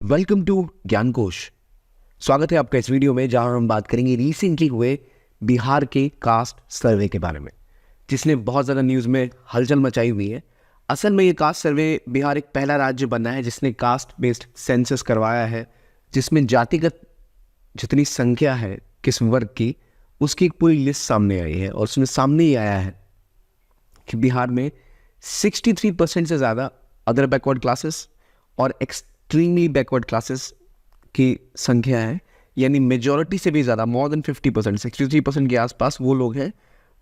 Welcome to ज्ञान कोश। स्वागत है आपका इस वीडियो में, जहां हम बात करेंगे रिसेंटली हुए बिहार के कास्ट सर्वे के बारे में, जिसने बहुत ज़्यादा न्यूज़ में हलचल मचाई हुई है। असल में ये कास्ट सर्वे, बिहार एक पहला राज्य बना है जिसने कास्ट बेस्ड सेंसस करवाया है, जिसमें जातिगत जितनी संख्या है किस वर्ग की, उसकी एक पूरी लिस्ट सामने आई है। और उसमें सामने ही आया है कि बिहार में 63% से ज़्यादा अदर बैकवर्ड क्लासेस और एक्सट्रीमली बैकवर्ड क्लासेस की संख्या है। यानी मेजॉरिटी से भी ज़्यादा, मोर देन 50%, 63% के आसपास वो लोग हैं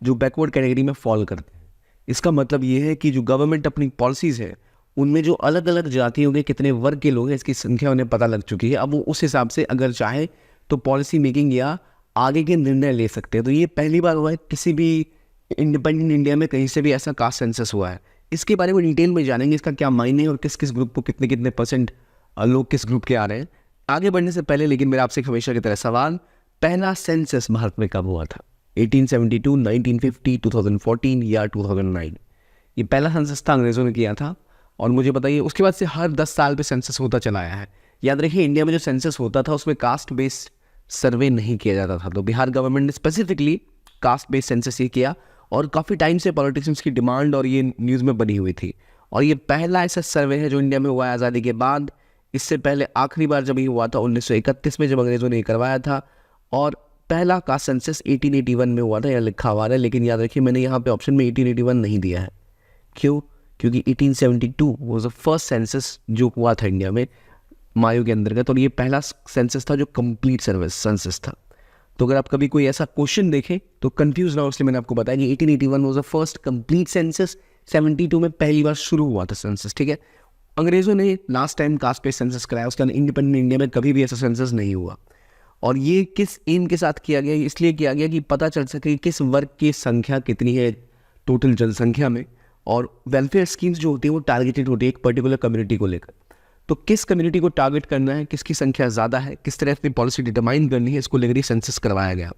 जो बैकवर्ड कैटेगरी में फॉल करते हैं। इसका मतलब ये है कि जो गवर्नमेंट अपनी पॉलिसीज़ है, उनमें जो अलग अलग जातियों के कितने वर्ग के लोग हैं, इसकी संख्या उन्हें पता लग चुकी है। अब वो उस हिसाब से अगर चाहे तो पॉलिसी मेकिंग या आगे के निर्णय ले सकते हैं। तो ये पहली बार हुआ है किसी भी इंडिपेंडेंट इंडिया में कहीं से भी ऐसा कास्ट सेंसस हुआ है। इसके बारे में डिटेल में जानेंगे, इसका क्या मायने है और किस किस ग्रुप को कितने कितने परसेंट लोग किस ग्रुप के आ रहे हैं। आगे बढ़ने से पहले लेकिन मेरा आपसे हमेशा की तरह सवाल, पहला सेंसस भारत में कब हुआ था? 1872, 1950, 2014 या 2009? ये पहला सेंसस था, अंग्रेज़ों ने किया था। और मुझे बताइए, उसके बाद से हर 10 साल पे सेंसस होता चला आया है। याद रखिए, इंडिया में जो सेंसस होता था उसमें कास्ट बेस्ड सर्वे नहीं किया जाता था। तो बिहार गवर्नमेंट ने स्पेसिफिकली कास्ट बेस्ड सेंसस ये किया, और काफ़ी टाइम से पॉलिटिशियंस की डिमांड और ये न्यूज़ में बनी हुई थी। और ये पहला ऐसा सर्वे है जो इंडिया में हुआ है आज़ादी के बाद। इससे पहले आखिरी बार जब ये हुआ था 1931 में, जब अंग्रेज़ों ने करवाया था। और पहला कास्ट सेंसस 1881 में हुआ था, यह लिखा हुआ है। लेकिन याद रखिए, मैंने यहाँ पे ऑप्शन में 1881 नहीं दिया है। क्यों? क्योंकि 1872 वाज द फर्स्ट सेंसस जो हुआ था इंडिया में मायू के अंतर्गत, और ये पहला सेंसस था जो कंप्लीट सेंसस था। तो अगर आप कभी कोई ऐसा क्वेश्चन देखें तो कंफ्यूज ना हो, इसलिए मैंने आपको बताया कि 1881 was the first complete census, 72 में पहली बार शुरू हुआ था सेंसस। ठीक है, अंग्रेज़ों ने last time caste based census कराया, उसके बाद इंडिपेंडेंट इंडिया में कभी भी ऐसा सेंसस नहीं हुआ। और ये किस एम के साथ किया गया? इसलिए किया गया कि पता चल सके किस वर्ग की संख्या कितनी है टोटल जनसंख्या में। और वेलफेयर स्कीम्स जो होती है वो टारगेटेड होती है एक पर्टिकुलर कम्युनिटी को लेकर। तो किस कम्युनिटी को टारगेट करना है, किसकी संख्या ज़्यादा है, किस तरह अपनी पॉलिसी डिटरमाइन करनी है, इसको लेकर सेंसस करवाया गया।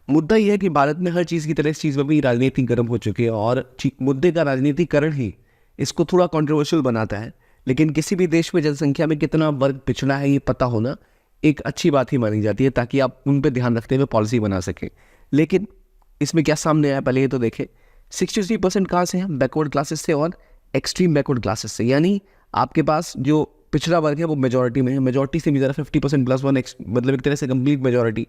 मुद्दा यह है कि भारत में हर चीज़ की तरह इस चीज़ में भी राजनीति गर्म हो चुकी है, और मुद्दे का राजनीतिकरण ही इसको थोड़ा कॉन्ट्रोवर्शियल बनाता है। लेकिन किसी भी देश में जनसंख्या में कितना वर्ग पिछड़ा है ये पता होना एक अच्छी बात ही मानी जाती है, ताकि आप उन पर ध्यान रखते हुए पॉलिसी बना सकें। लेकिन इसमें क्या सामने आया, पहले ये तो देखें। 63% कहाँ से हैं? बैकवर्ड क्लासेस से और एक्सट्रीम बैकवर्ड क्लासेस से। यानी आपके पास जो पिछड़ा वर्ग है वो मेजॉरिटी में है, मेजॉरिटी से भी ज़्यादा 50% प्लस वन, मतलब एक तरह से कंप्लीट मेजॉरिटी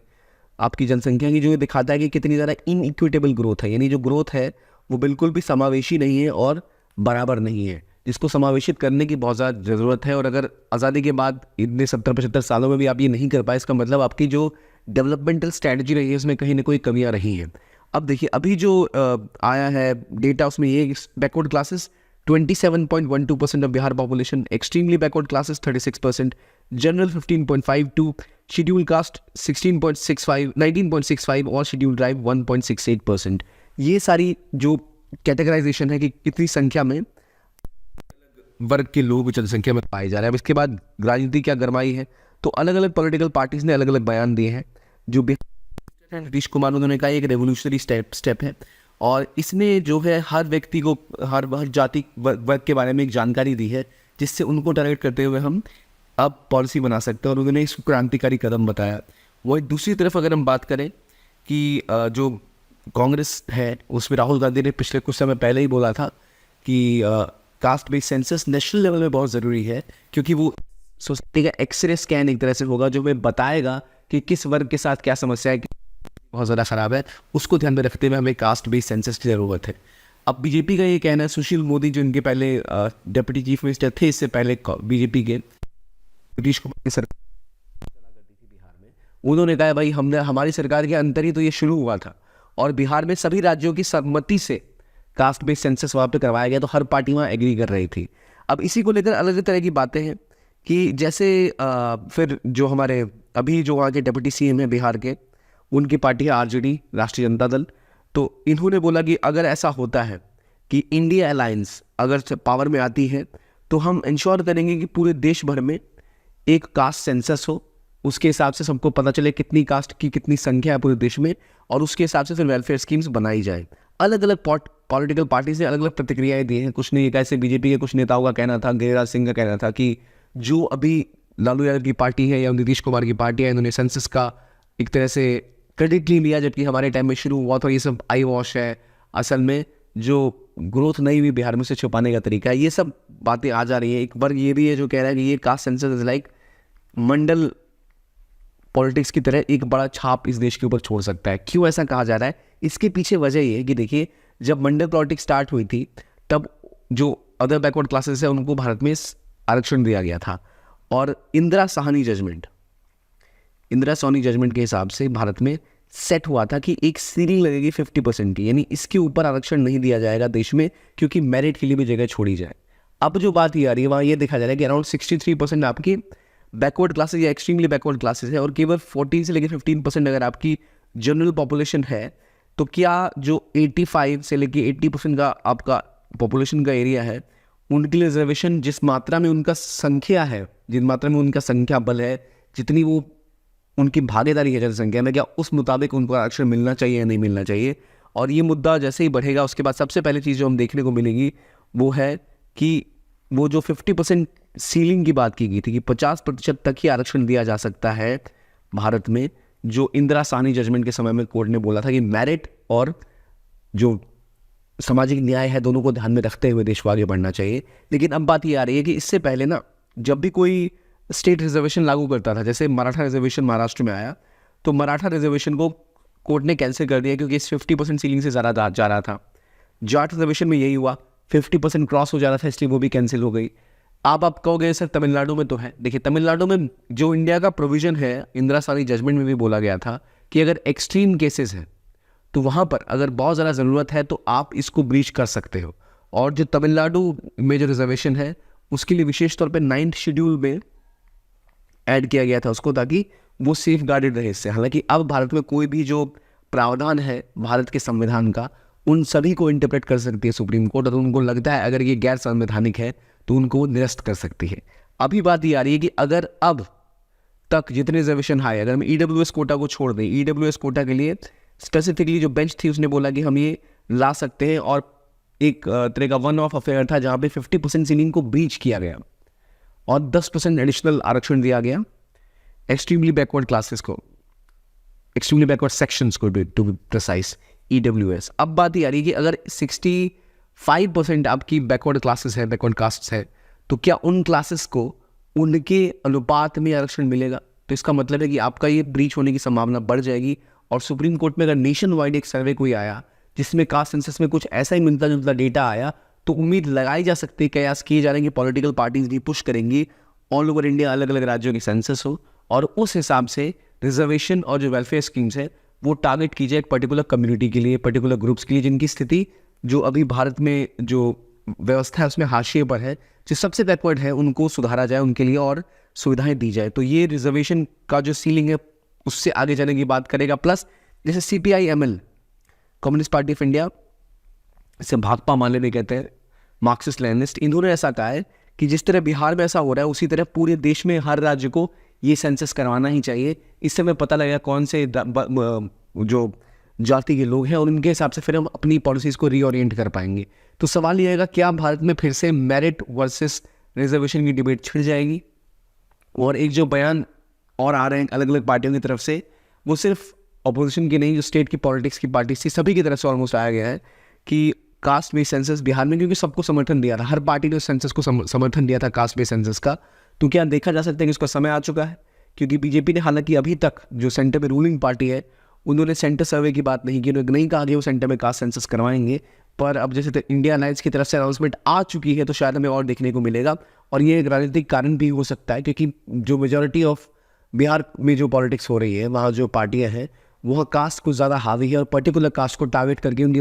आपकी जनसंख्या की, जो ये दिखाता है कि कितनी ज़्यादा इनइक्विटेबल ग्रोथ है। यानी जो ग्रोथ है वो बिल्कुल भी समावेशी नहीं है और बराबर नहीं है, जिसको समावेशित करने की बहुत ज़्यादा ज़रूरत है। और अगर आज़ादी के बाद इतने 70-75 सालों में भी आप ये नहीं कर पाए, इसका मतलब आपकी जो डेवलपमेंटल स्ट्रैटेजी रही है उसमें कहीं ना कोई कमियाँ रही हैं। अब देखिए, अभी जो आया है डेटा, उसमें ये backward classes 27.12% of Bihar population, extremely backward classes 36%, general 15.52, schedule caste 19.65 और शेड्यूल ट्राइब 1.68%। ये सारी जो कैटेगराइजेशन है कि कितनी संख्या में वर्ग के लोग जनसंख्या में पाए जा रहे हैं। अब इसके बाद राजनीति क्या गरमाई है, तो अलग अलग पॉलिटिकल पार्टीज ने अलग अलग बयान दिए हैं। जो नीतीश कुमार, उन्होंने कहा एक रेवोल्यूशनरी स्टेप है, और इसने जो है हर व्यक्ति को हर जाति वर्ग के बारे में एक जानकारी दी है, जिससे उनको टारगेट करते हुए हम अब पॉलिसी बना सकते हैं। और उन्होंने इसको क्रांतिकारी कदम बताया। वही दूसरी तरफ अगर हम बात करें कि जो कांग्रेस है, उसमें राहुल गांधी ने पिछले कुछ समय पहले ही बोला था कि caste based census national level में बहुत ज़रूरी है, क्योंकि वो सोसाइटी का एक्सरे स्कैन एक तरह से होगा जो हमें बताएगा कि किस वर्ग के साथ क्या समस्या है, बहुत ज़्यादा ख़राब है। उसको ध्यान में रखते हुए हमें कास्ट बेस्ड सेंसस की ज़रूरत है। अब बीजेपी का ये कहना है, सुशील मोदी जो इनके पहले डिप्टी चीफ मिनिस्टर थे, इससे पहले बीजेपी के नीतीश कुमार की सरकार करती थी बिहार में, उन्होंने कहा भाई हमारी सरकार के अंदर ही तो ये शुरू हुआ था, और बिहार में सभी राज्यों की सहमति से कास्ट बेस्ड सेंसस वहाँ पे करवाया गया, तो हर पार्टी वहाँ एग्री कर रही थी। अब इसी को लेकर अलग अलग तरह की बातें हैं कि जैसे फिर जो हमारे अभी जो वहाँ के डिप्टी सीएम है बिहार के, उनकी पार्टी है आरजेडी, राष्ट्रीय जनता दल। तो इन्होंने बोला कि अगर ऐसा होता है कि इंडिया अलायंस अगर पावर में आती है, तो हम इंश्योर करेंगे कि पूरे देश भर में एक कास्ट सेंसस हो, उसके हिसाब से सबको पता चले कितनी कास्ट की कितनी संख्या है पूरे देश में, और उसके हिसाब से फिर वेलफेयर स्कीम्स बनाई जाए। अलग अलग पॉलिटिकल पार्टीज ने अलग अलग प्रतिक्रियाएं दी हैं। कुछ ने ये कैसे बीजेपी के कुछ नेताओं का कहना था, गिरिराज सिंह का कहना था कि जो अभी लालू यादव की पार्टी है या नीतीश कुमार की पार्टी है, इन्होंने सेंसस का एक तरह से क्रेडिट नहीं लिया, जबकि हमारे टाइम में शुरू हुआ था। ये सब आई वॉश है, असल में जो ग्रोथ नहीं हुई बिहार में से छुपाने का तरीका है। ये सब बातें आ जा रही है। एक बार ये भी है जो कह रहा है कि ये caste census is like Mandal politics की तरह एक बड़ा छाप इस देश के ऊपर छोड़ सकता है। क्यों ऐसा कहा जा रहा है? इसके पीछे वजह ये है कि देखिए, जब मंडल पॉलिटिक्स स्टार्ट हुई थी तब जो अदर बैकवर्ड क्लासेस है उनको भारत में आरक्षण दिया गया था, और इंदिरा साहनी जजमेंट के हिसाब से भारत में सेट हुआ था कि एक सीलिंग लगेगी 50% की, यानी इसके ऊपर आरक्षण नहीं दिया जाएगा देश में, क्योंकि मेरिट के लिए भी जगह छोड़ी जाए। अब जो बात ये आ रही है वहाँ ये देखा जा रहा है कि अराउंड 63% आपकी बैकवर्ड क्लासेज या एक्सट्रीमली बैकवर्ड क्लासेज है, और केवल 14 से लेकर 15% अगर आपकी जनरल पॉपुलेशन है, तो क्या जो 85 से लेकर 80% का आपका पॉपुलेशन का एरिया है, उनके लिए रिजर्वेशन जिस मात्रा में उनका संख्या है, जिस मात्रा में उनका संख्या बल है, जितनी वो उनकी भागीदारी है जनसंख्या में, क्या उस मुताबिक उनको आरक्षण मिलना चाहिए या नहीं मिलना चाहिए। और ये मुद्दा जैसे ही बढ़ेगा उसके बाद सबसे पहले चीज़ जो हम देखने को मिलेगी वो है कि वो जो 50% सीलिंग की बात की गई थी कि 50% तक ही आरक्षण दिया जा सकता है भारत में, जो इंदिरा साहनी जजमेंट के समय में कोर्ट ने बोला था कि मेरिट और जो सामाजिक न्याय है दोनों को ध्यान में रखते हुए देश को आगे बढ़ना चाहिए। लेकिन अब बात ये आ रही है कि इससे पहले ना, जब भी कोई स्टेट रिजर्वेशन लागू करता था, जैसे मराठा रिजर्वेशन महाराष्ट्र में आया, तो मराठा रिजर्वेशन को कोर्ट ने कैंसिल कर दिया क्योंकि इस 50% सीलिंग से ज़्यादा जा रहा था। जाट रिजर्वेशन में यही हुआ, 50% क्रॉस हो जा रहा था, इसलिए वो भी कैंसिल हो गई। आप कहोगे सर तमिलनाडु में तो है। देखिए, तमिलनाडु में जो इंडिया का प्रोविजन है, इंदिरा साहनी जजमेंट में भी बोला गया था कि अगर एक्सट्रीम केसेस हैं तो वहाँ पर अगर बहुत ज़्यादा ज़रूरत है तो आप इसको ब्रीच कर सकते हो। और जो तमिलनाडु में जो रिजर्वेशन है उसके लिए विशेष तौर पे 9th शेड्यूल में ऐड किया गया था उसको, ताकि वो सेफ गार्डेड रहे इससे। हालांकि अब भारत में कोई भी जो प्रावधान है भारत के संविधान का, उन सभी को इंटरप्रेट कर सकती है सुप्रीम कोर्ट, और उनको लगता है अगर ये गैर संवैधानिक है तो उनको निरस्त कर सकती है। अभी बात ये आ रही है कि अगर अब तक जितने रिजर्वेशन आए, अगर हम EWS कोटा को छोड़ दें, EWS कोटा के लिए स्पेसिफिकली जो बेंच थी उसने बोला कि हम ये ला सकते हैं, और एक तरह का वन ऑफ अफेयर था जहाँ पे 50% सीलिंग को ब्रीच किया गया और 10% एडिशनल आरक्षण दिया गया एक्सट्रीमली बैकवर्ड क्लासेस को, एक्सट्रीमली बैकवर्ड सेक्शंस को, टू बी प्रिसाइज, EWS। अब बात ये आ रही है कि अगर 65% आपकी बैकवर्ड क्लासेस है, बैकवर्ड कास्ट्स है, तो क्या उन क्लासेस को उनके अनुपात में आरक्षण मिलेगा? तो इसका मतलब है कि आपका ये ब्रीच होने की संभावना बढ़ जाएगी। और सुप्रीम कोर्ट में अगर नेशन वाइड एक सर्वे कोई आया जिसमें कास्ट सेंसस में कुछ ऐसा ही मिलता जुलता डेटा आया, तो उम्मीद लगाई जा सकती है, कयास किए जा रहे हैं कि पॉलिटिकल पार्टीज भी पुश करेंगी ऑल ओवर इंडिया अलग अलग राज्यों की सेंसस हो, और उस हिसाब से रिजर्वेशन और जो वेलफेयर स्कीम्स है वो टारगेट की जाए एक पर्टिकुलर कम्युनिटी के लिए, पर्टिकुलर ग्रुप्स के लिए, जिनकी स्थिति जो अभी भारत में जो व्यवस्था है उसमें हाशिए पर है, जो सबसे बैकवर्ड है उनको सुधारा जाए, उनके लिए और सुविधाएं दी जाए। तो ये रिजर्वेशन का जो सीलिंग है उससे आगे जाने की बात करेगा। प्लस जैसे CPI-ML, communist party of India, इसे भाकपा माले भी कहते हैं, मार्क्सिस्ट लेनिस्ट, इन्होंने ऐसा कहा है कि जिस तरह बिहार में ऐसा हो रहा है उसी तरह पूरे देश में हर राज्य को ये सेंसस करवाना ही चाहिए। इससे हमें पता लगेगा कौन से जो जाति के लोग हैं और उनके हिसाब से फिर हम अपनी पॉलिसीज़ को रीओरिएंट कर पाएंगे। तो सवाल ये आएगा, क्या भारत में फिर से मेरिट वर्सेस रिजर्वेशन की डिबेट छिड़ जाएगी? और एक जो बयान और आ रहे हैं अलग अलग पार्टियों की तरफ से, वो सिर्फ अपोजिशन की नहीं, जो स्टेट की पॉलिटिक्स की पार्टी थी सभी की तरफ से ऑलमोस्ट आया गया है कि कास्ट बेस्ड सेंसस बिहार में, क्योंकि सबको समर्थन दिया था, हर पार्टी ने सेंसस को समर्थन दिया था कास्ट बेस्ड सेंसस का, तो क्या देखा जा सकता है कि इसका समय आ चुका है? क्योंकि बीजेपी ने हालांकि अभी तक जो सेंटर में रूलिंग पार्टी है उन्होंने सेंटर सर्वे की बात नहीं की, उन्होंने नहीं कहा कि वो सेंटर में कास्ट सेंसस करवाएंगे, पर अब जैसे इंडिया अलायंस की तरफ से अनाउंसमेंट आ चुकी है तो शायद हमें और देखने को मिलेगा। और ये एक राजनीतिक कारण भी हो सकता है, क्योंकि जो मेजॉरिटी ऑफ बिहार में जो पॉलिटिक्स हो रही है वहाँ जो पार्टियाँ हैं वह कास्ट को ज़्यादा हावी है और पर्टिकुलर कास्ट को टारगेट करके उनकी,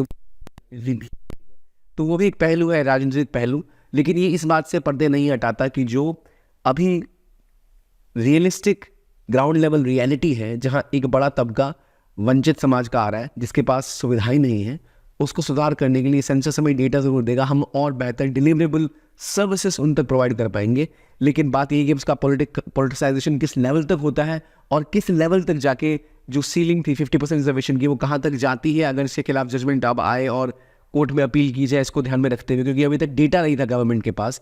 तो वो भी एक पहलू है, राजनीतिक पहलू। लेकिन ये इस बात से पर्दे नहीं हटाता कि जो अभी रियलिस्टिक ग्राउंड लेवल रियलिटी है, जहाँ एक बड़ा तबका वंचित समाज का आ रहा है जिसके पास सुविधाएं नहीं है, उसको सुधार करने के लिए सेंसस हमें डेटा ज़रूर देगा, हम और बेहतर डिलीवरेबल सर्विसेज उन तक प्रोवाइड कर पाएंगे। लेकिन बात यही है कि उसका पॉलिटिसाइजेशन किस लेवल तक होता है और किस लेवल तक जाके जो सीलिंग थी 50% रिजर्वेशन की वो कहाँ तक जाती है, अगर इसके खिलाफ जजमेंट अब आए और कोर्ट में अपील की जाए, इसको ध्यान में रखते हुए, क्योंकि अभी तक डेटा नहीं था गवर्नमेंट के पास।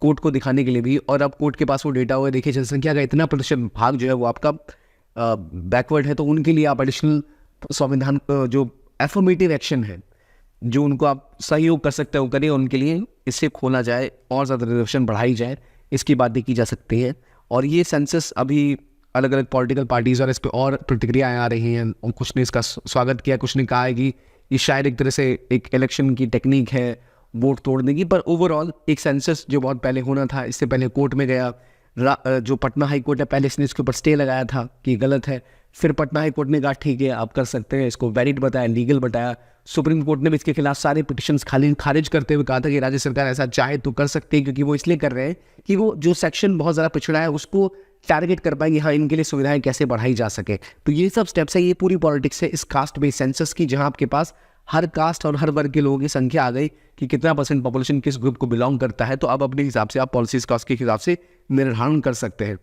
कोर्ट को दिखाने के लिए भी, और अब कोर्ट के पास वो डेटा हुआ, देखिए जनसंख्या का इतना प्रतिशत भाग जो है वो आपका बैकवर्ड है, तो उनके लिए आप एडिशनल संविधान जो एफर्मेटिव एक्शन है जो उनको आप सहयोग कर सकते हो करिए, उनके लिए इसे खोला जाए और ज़्यादा रिजर्वेशन बढ़ाई जाए, इसकी बातें की जा सकती है। और ये सेंसस अभी अलग अलग पॉलिटिकल पार्टीज़ और इस पर और प्रतिक्रियाएँ आ रही हैं, और कुछ ने इसका स्वागत किया, कुछ ने कहा है कि ये शायद एक तरह से एक इलेक्शन की टेक्निक है वोट तोड़ने की। पर ओवरऑल एक सेंसस जो बहुत पहले होना था, इससे पहले कोर्ट में गया, जो पटना हाई कोर्ट है पहले इसने इसके ऊपर स्टे लगाया था कि गलत है, फिर पटना हाई कोर्ट ने कहा ठीक है आप कर सकते हैं, इसको वैलिड बताया, लीगल बताया। सुप्रीम कोर्ट ने भी इसके खिलाफ सारे पिटिशंस खारिज करते हुए कहा था कि राज्य सरकार ऐसा चाहे तो कर सकते हैं, क्योंकि वो इसलिए कर रहे हैं कि वो जो सेक्शन बहुत ज़्यादा पिछड़ा है उसको टारगेट कर पाएंगे, हाँ इनके लिए सुविधाएं कैसे बढ़ाई जा सके। तो ये सब स्टेप्स है, ये पूरी पॉलिटिक्स है इस कास्ट बेस्ड सेंसस की, जहाँ आपके पास हर कास्ट और हर वर्ग के लोगों की संख्या आ गई कि कितना % पॉपुलेशन किस ग्रुप को बिलोंग करता है। तो अब अपने हिसाब से आप पॉलिसीज का उसके हिसाब से निर्धारण कर सकते हैं।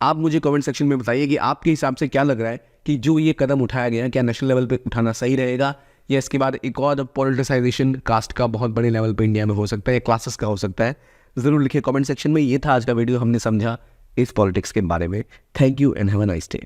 आप मुझे कमेंट सेक्शन में बताइए कि आपके हिसाब से क्या लग रहा है कि जो ये कदम उठाया गया है क्या नेशनल लेवल पे उठाना सही रहेगा, या इसके बाद एक और पॉलिटिसाइजेशन कास्ट का बहुत बड़े लेवल पे इंडिया में हो सकता है, या क्लासेस का हो सकता है। ज़रूर लिखिए कमेंट सेक्शन में। ये था आज का वीडियो, हमने समझा इस पॉलिटिक्स के बारे में। Thank you and have a nice day.